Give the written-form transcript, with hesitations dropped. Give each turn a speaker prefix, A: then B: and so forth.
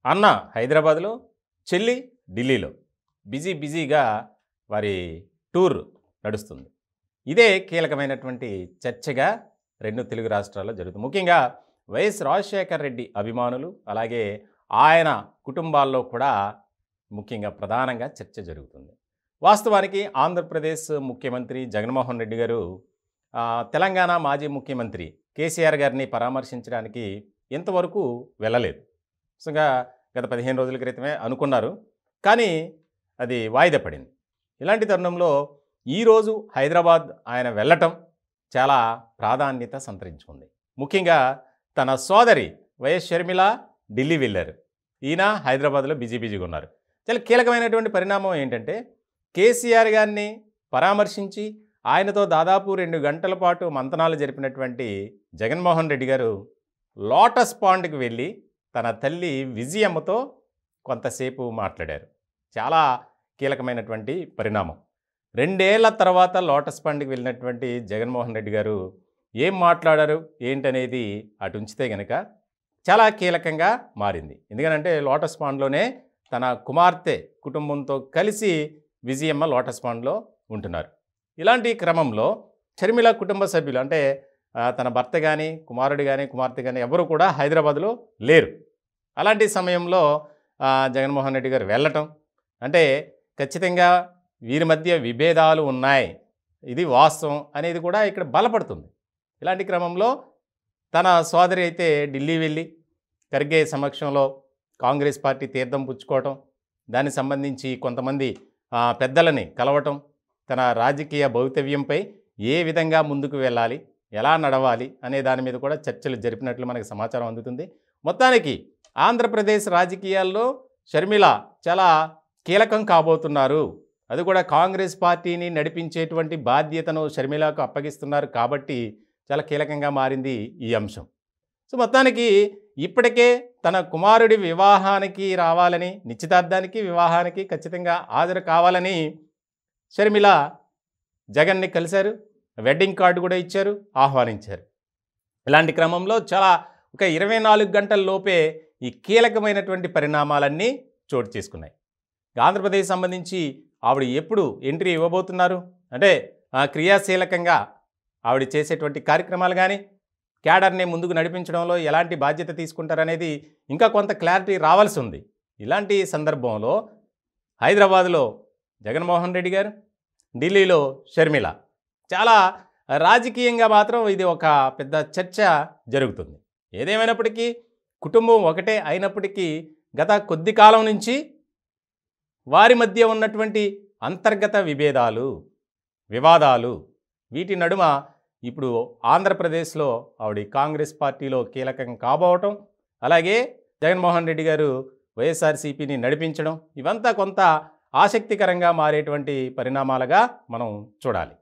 A: అన్న హైదరాబాద్లో, చెల్లి ఢిల్లీలో బిజీగా వారి టూర్ నడుస్తుంది. ఇదే కీలకమైనటువంటి చర్చగా 2 తెలుగు రాష్ట్రాల్లో జరుగుతుంది. ముఖ్యంగా వైఎస్ రాజశేఖర రెడ్డి అభిమానులు, అలాగే ఆయన కుటుంబాల్లో కూడా ముఖ్యంగా ప్రధానంగా చర్చ జరుగుతుంది. వాస్తవానికి ఆంధ్రప్రదేశ్ ముఖ్యమంత్రి జగన్మోహన్ రెడ్డి గారు తెలంగాణ మాజీ ముఖ్యమంత్రి కేసీఆర్ గారిని పరామర్శించడానికి ఇంతవరకు వెళ్ళలేదు. నిజంగా గత 15 రోజుల క్రితమే అనుకున్నారు, కానీ అది వాయిదా పడింది. ఇలాంటి తరుణంలో ఈరోజు హైదరాబాద్ ఆయన వెళ్ళటం చాలా ప్రాధాన్యత సంతరించుకుంది. ముఖ్యంగా తన సోదరి వైఎస్ షర్మిల ఢిల్లీ వెళ్ళారు. ఈయన హైదరాబాద్లో బిజీగా ఉన్నారు. చాలా కీలకమైనటువంటి పరిణామం ఏంటంటే, కేసీఆర్ గారిని పరామర్శించి ఆయనతో దాదాపు 2 గంటల పాటు మంతనాలు జరిపినటువంటి జగన్మోహన్ రెడ్డి గారు లోటస్ పాండ్కి వెళ్ళి తన తల్లి విజయమ్మతో కొంతసేపు మాట్లాడారు. చాలా కీలకమైనటువంటి పరిణామం. 2 ఏళ్ల తర్వాత లోటస్ పాండ్కి వెళ్ళినటువంటి జగన్మోహన్ రెడ్డి గారు ఏం మాట్లాడారు ఏంటనేది అటు ఉంచితే కనుక చాలా కీలకంగా మారింది. ఎందుకనంటే లోటస్ పాండ్లోనే తన కుమార్తె కుటుంబంతో కలిసి విజయమ్మ లోటస్ పాండ్లో ఉంటున్నారు. ఇలాంటి క్రమంలో షర్మిల కుటుంబ సభ్యులు అంటే తన భర్త కానీ, కుమారుడు కానీ, కుమార్తె కానీ ఎవరు కూడా హైదరాబాద్లో లేరు. అలాంటి సమయంలో జగన్మోహన్ రెడ్డి గారు వెళ్ళటం అంటే ఖచ్చితంగా వీరి మధ్య విభేదాలు ఉన్నాయి, ఇది వాస్తవం అనేది కూడా ఇక్కడ బలపడుతుంది. ఇలాంటి క్రమంలో తన సోదరి అయితే ఢిల్లీ వెళ్ళి ఖర్గే సమక్షంలో కాంగ్రెస్ పార్టీ తీర్థం పుచ్చుకోవటం, దానికి సంబంధించి కొంతమంది పెద్దలని కలవటం, తన రాజకీయ భవితవ్యంపై ఏ విధంగా ముందుకు వెళ్ళాలి, ఎలా నడవాలి అనే దాని మీద కూడా చర్చలు జరిపినట్లు మనకు సమాచారం అందుతుంది. మొత్తానికి ఆంధ్రప్రదేశ్ రాజకీయాల్లో షర్మిల చాలా కీలకం కాబోతున్నారు. అది కూడా కాంగ్రెస్ పార్టీని నడిపించేటువంటి బాధ్యతను షర్మిలకు అప్పగిస్తున్నారు కాబట్టి చాలా కీలకంగా మారింది ఈ అంశం. సో మొత్తానికి ఇప్పటికే తన కుమారుడి వివాహానికి రావాలని, నిశ్చితార్థానికి వివాహానికి ఖచ్చితంగా హాజరు కావాలని షర్మిల జగన్ని కలిశారు, వెడ్డింగ్ కార్డు కూడా ఇచ్చారు, ఆహ్వానించారు. ఇలాంటి క్రమంలో చాలా ఒక 24 గంటల లోపే ఈ కీలకమైనటువంటి పరిణామాలన్నీ చోటు చేసుకున్నాయి. ఆంధ్రప్రదేశ్ సంబంధించి ఆవిడ ఎప్పుడు ఎంట్రీ ఇవ్వబోతున్నారు అంటే క్రియాశీలకంగా ఆవిడ చేసేటువంటి కార్యక్రమాలు కానీ, క్యాడర్ని ముందుకు నడిపించడంలో ఎలాంటి బాధ్యత తీసుకుంటారనేది ఇంకా కొంత క్లారిటీ రావాల్సి ఉంది. ఇలాంటి సందర్భంలో హైదరాబాద్లో జగన్మోహన్ రెడ్డి గారు, ఢిల్లీలో షర్మిల, చాలా రాజకీయంగా మాత్రం ఇది ఒక పెద్ద చర్చ జరుగుతుంది. ఏదేమైనప్పటికీ కుటుంబం ఒకటే అయినప్పటికీ గత కొద్ది కాలం నుంచి వారి మధ్య ఉన్నటువంటి అంతర్గత వివాదాలు వీటి నడుమ ఇప్పుడు ఆంధ్రప్రదేశ్లో ఆవిడ కాంగ్రెస్ పార్టీలో కీలకం కాబోవటం, అలాగే జగన్మోహన్ రెడ్డి గారు వైఎస్ఆర్సీపీని నడిపించడం, ఇవంతా కొంత ఆసక్తికరంగా మారేటువంటి పరిణామాలుగా మనం చూడాలి.